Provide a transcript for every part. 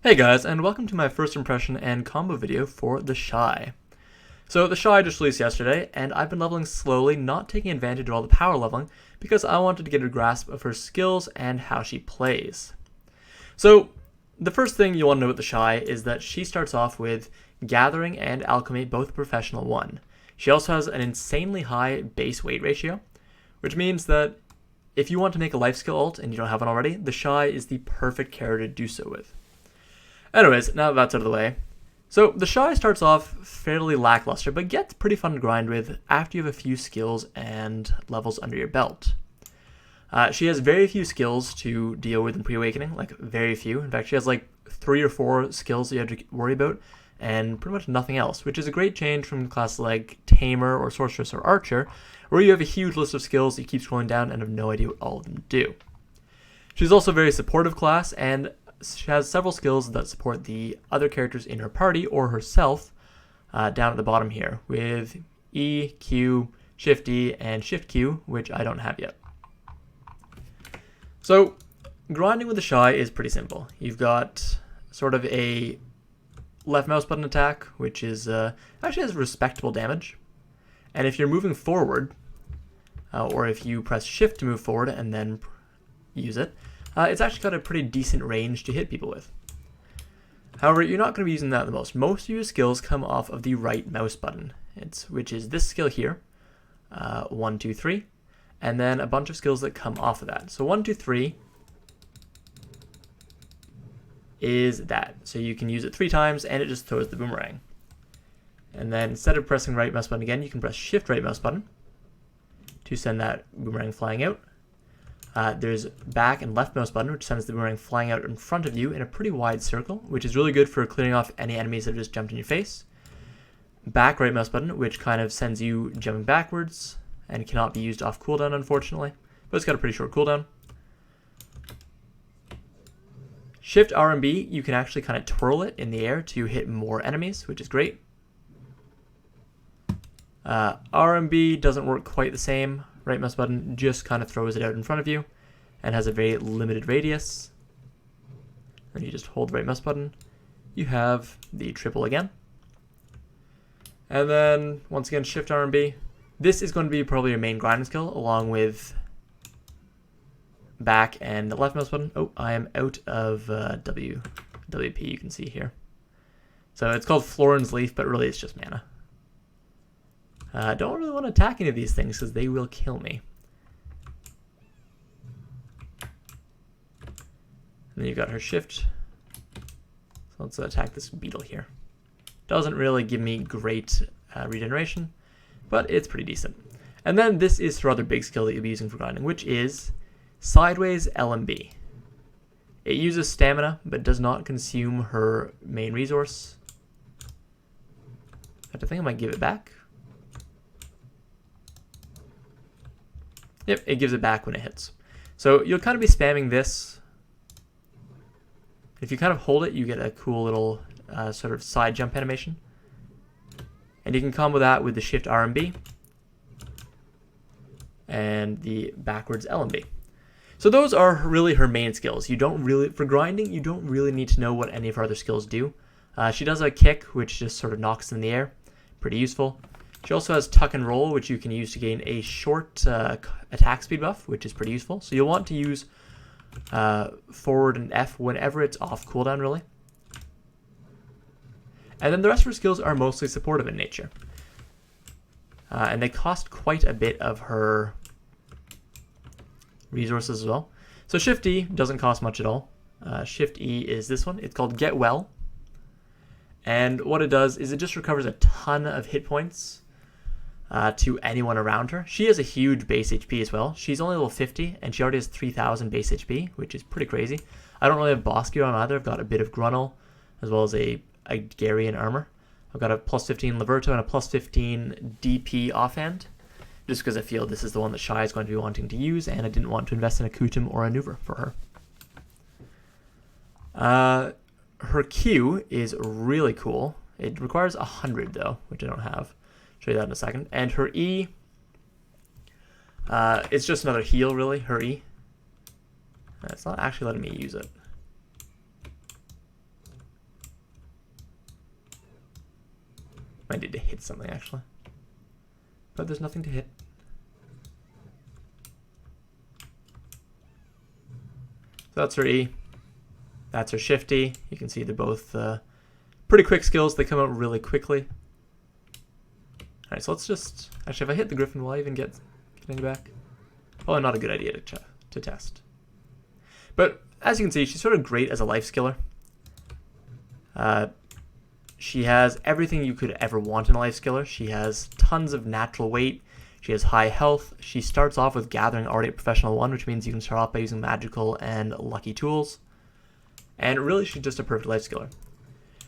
Hey guys, and welcome to my first impression and combo video for the Shai. So the Shai just released yesterday, and I've been leveling slowly, not taking advantage of all the power leveling, because I wanted to get a grasp of her skills and how she plays. So the first thing you want to know about the Shai is that she starts off with Gathering and Alchemy, both professional 1. She also has an insanely high base weight ratio, which means that if you want to make a life skill ult and you don't have one already, the Shai is the perfect character to do so with. Anyways, now that's out of the way. So the Shai starts off fairly lackluster, but gets pretty fun to grind with after you have a few skills and levels under your belt. She has very few skills to deal with in pre-awakening, like very few. In fact, she has like 3 or 4 skills that you have to worry about, and pretty much nothing else, which is a great change from classes like Tamer or Sorceress or Archer, where you have a huge list of skills that you keep scrolling down and have no idea what all of them do. She's also a very supportive class, and she has several skills that support the other characters in her party or herself down at the bottom here with E, Q, Shift E, and Shift Q, which I don't have yet. So grinding with the Shai is pretty simple. You've got sort of a left mouse button attack, which is actually has respectable damage. And if you're moving forward, or if you press Shift to move forward and then use it, it's actually got a pretty decent range to hit people with. However, you're not going to be using that the most. Most of your skills come off of the right mouse button, which is this skill here, 1, 2, 3, and then a bunch of skills that come off of that. So 1, 2, 3 is that. So you can use it 3 times and it just throws the boomerang. And then instead of pressing right mouse button again, you can press Shift right mouse button to send that boomerang flying out. There's back and left mouse button, which sends the boomerang flying out in front of you in a pretty wide circle, which is really good for clearing off any enemies that have just jumped in your face. Back right mouse button, which kind of sends you jumping backwards and cannot be used off cooldown, unfortunately, but it's got a pretty short cooldown. Shift R and B, you can actually kind of twirl it in the air to hit more enemies, which is great. R and B doesn't work quite the same. Right mouse button just kind of throws it out in front of you and has a very limited radius. Then you just hold the right mouse button. You have the triple again. And then once again, Shift R and B. This is going to be probably your main grinding skill along with back and the left mouse button. Oh, I am out of WP, you can see here. So it's called Florin's Leaf, but really it's just mana. Don't really want to attack any of these things because they will kill me. And then you've got her shift. So let's attack this beetle here. Doesn't really give me great regeneration, but it's pretty decent. And then this is her other big skill that you'll be using for grinding, which is Sideways LMB. It uses stamina, but does not consume her main resource. In fact, I think I might give it back. Yep, it gives it back when it hits. So you'll kind of be spamming this. If you kind of hold it, you get a cool little sort of side jump animation. And you can combo that with the Shift R and B and the backwards L and B. So those are really her main skills. For grinding, you don't really need to know what any of her other skills do. She does a kick, which just sort of knocks in the air. Pretty useful. She also has tuck and roll, which you can use to gain a short attack speed buff, which is pretty useful. So you'll want to use forward and F whenever it's off cooldown, really. And then the rest of her skills are mostly supportive in nature. And they cost quite a bit of her resources as well. So Shift E doesn't cost much at all. Shift E is this one. It's called Get Well. And what it does is it just recovers a ton of hit points to anyone around her. She has a huge base HP as well. She's only level 50, and she already has 3,000 base HP, which is pretty crazy. I don't really have boss gear on either. I've got a bit of Grunnel, as well as a Garian armor. I've got a plus 15 Laverto and a plus 15 DP offhand, just because I feel this is the one that Shai is going to be wanting to use, and I didn't want to invest in a Kutum or a Nuver for her. Her Q is really cool. It requires 100 though, which I don't have. Show you that in a second. And her E, it's just another heal really, her E. It's not actually letting me use it. Might need to hit something, actually. But there's nothing to hit. So that's her E. That's her Shift E. You can see they're both pretty quick skills. They come out really quickly. Alright, so let's just... Actually, if I hit the Griffin, will I even get getting back? Probably not a good idea to test. But as you can see, she's sort of great as a life skiller. She has everything you could ever want in a life skiller. She has tons of natural weight. She has high health. She starts off with Gathering already at Professional 1, which means you can start off by using magical and lucky tools. And really, she's just a perfect life skiller.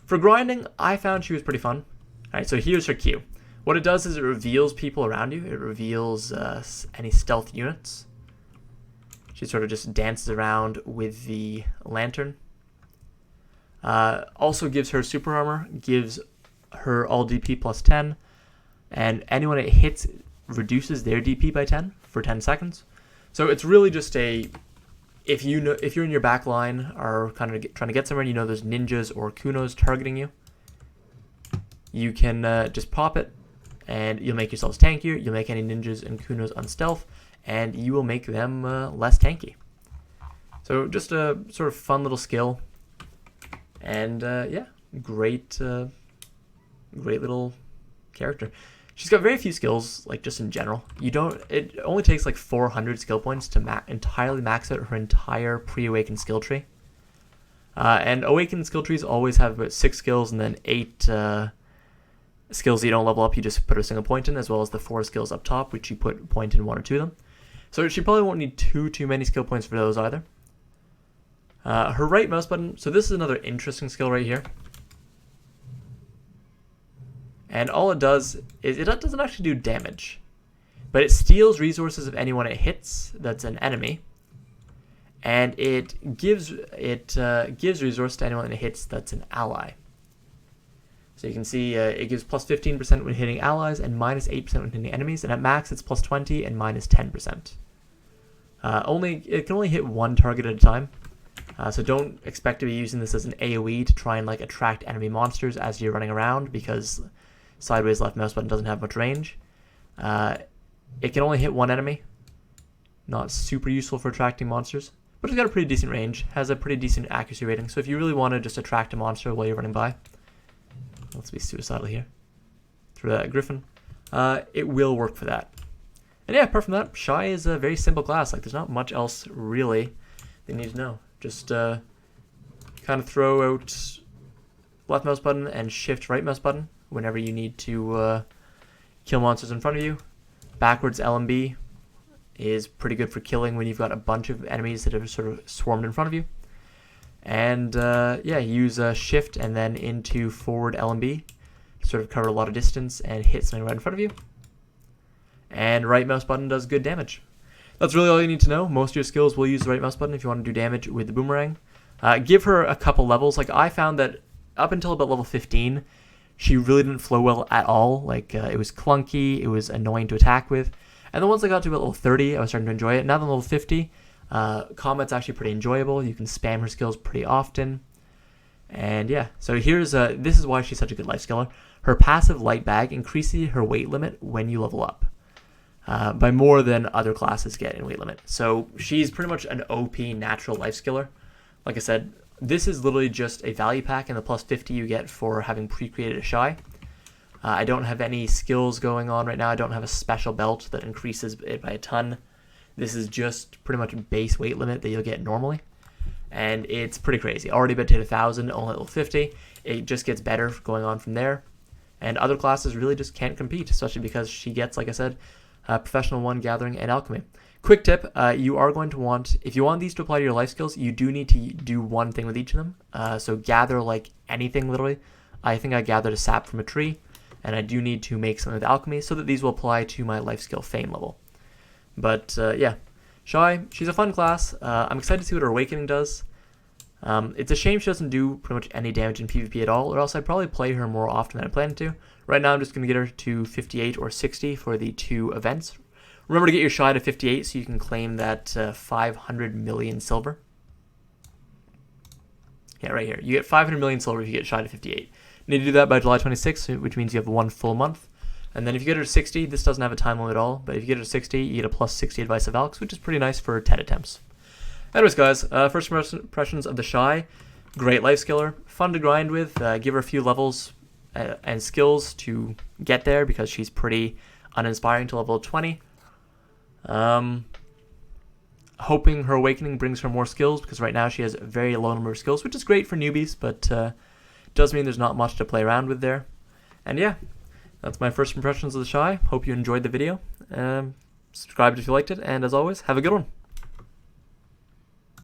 For grinding, I found she was pretty fun. Alright, so here's her Q. What it does is it reveals people around you. It reveals any stealth units. She sort of just dances around with the lantern. Also gives her super armor, gives her all DP plus 10, and anyone it hits reduces their DP by 10 for 10 seconds. So it's really just a, if you're in your back line or kind of trying to get somewhere and you know there's ninjas or kunos targeting you, you can just pop it and you'll make yourselves tankier, you'll make any ninjas and kunos unstealth, and you will make them less tanky. So just a sort of fun little skill. And yeah, great little character. She's got very few skills, like just in general. It only takes like 400 skill points to entirely max out her entire pre-awakened skill tree. And awakened skill trees always have about 6 skills and then 8 skills that you don't level up. You just put a single point in, as well as the 4 skills up top, which you put a point in 1 or 2 of them. So she probably won't need too many skill points for those either. Her right mouse button, so this is another interesting skill right here. And all it does is it doesn't actually do damage, but it steals resources of anyone it hits that's an enemy, and it gives resource to anyone it hits that's an ally. So you can see it gives plus 15% when hitting allies and minus 8% when hitting enemies, and at max it's plus 20 and minus 10%. It can only hit one target at a time. So don't expect to be using this as an AoE to try and like attract enemy monsters as you're running around, because sideways left mouse button doesn't have much range. It can only hit one enemy. Not super useful for attracting monsters, but it's got a pretty decent range, has a pretty decent accuracy rating. So if you really want to just attract a monster while you're running by, let's be suicidal here, through that Griffin, it will work for that. And yeah, apart from that, Shai is a very simple class. Like, there's not much else really they need to know. Just kind of throw out left mouse button and shift right mouse button whenever you need to kill monsters in front of you. Backwards LMB is pretty good for killing when you've got a bunch of enemies that have sort of swarmed in front of you. And yeah, use shift and then into forward LMB to sort of cover a lot of distance and hit something right in front of you. And right mouse button does good damage. That's really all you need to know. Most of your skills will use the right mouse button if you want to do damage with the boomerang. Give her a couple levels. Like, I found that up until about level 15, she really didn't flow well at all. Like, it was clunky, it was annoying to attack with. And then once I got to about level 30, I was starting to enjoy it. Now that I'm level 50, combat's actually pretty enjoyable. You can spam her skills pretty often. And yeah, so here's this is why she's such a good life skiller. Her passive light bag increases her weight limit when you level up. By more than other classes get in weight limit. So she's pretty much an OP natural life skiller. Like I said, this is literally just a value pack and the plus 50 you get for having pre-created a Shai. I don't have any skills going on right now. I don't have a special belt that increases it by a ton. This is just pretty much a base weight limit that you'll get normally. And it's pretty crazy. Already about to hit 1,000, only level 50. It just gets better going on from there. And other classes really just can't compete, especially because she gets, like I said, Professional 1, Gathering, and Alchemy. Quick tip, you are going to want, if you want these to apply to your life skills, you do need to do one thing with each of them. So gather like anything, literally. I think I gathered a sap from a tree, and I do need to make something with alchemy so that these will apply to my life skill Fame level. But yeah, Shai, she's a fun class. I'm excited to see what her Awakening does. It's a shame she doesn't do pretty much any damage in PvP at all, or else I'd probably play her more often than I plan to. Right now I'm just going to get her to 58 or 60 for the 2 events. Remember to get your Shai to 58 so you can claim that 500 million silver. Yeah, right here. You get 500 million silver if you get Shai to 58. You need to do that by July 26th, which means you have 1 full month. And then if you get her to 60, this doesn't have a time limit at all, but if you get her to 60, you get a plus 60 Advice of Alex, which is pretty nice for 10 attempts. Anyways, guys, first impressions of the Shai. Great life skiller, fun to grind with. Give her a few levels and skills to get there because she's pretty uninspiring to level 20. Hoping her awakening brings her more skills because right now she has a very low number of skills, which is great for newbies, but does mean there's not much to play around with there. And yeah, that's my first impressions of the Shai. Hope you enjoyed the video. Subscribe if you liked it, and as always, have a good one.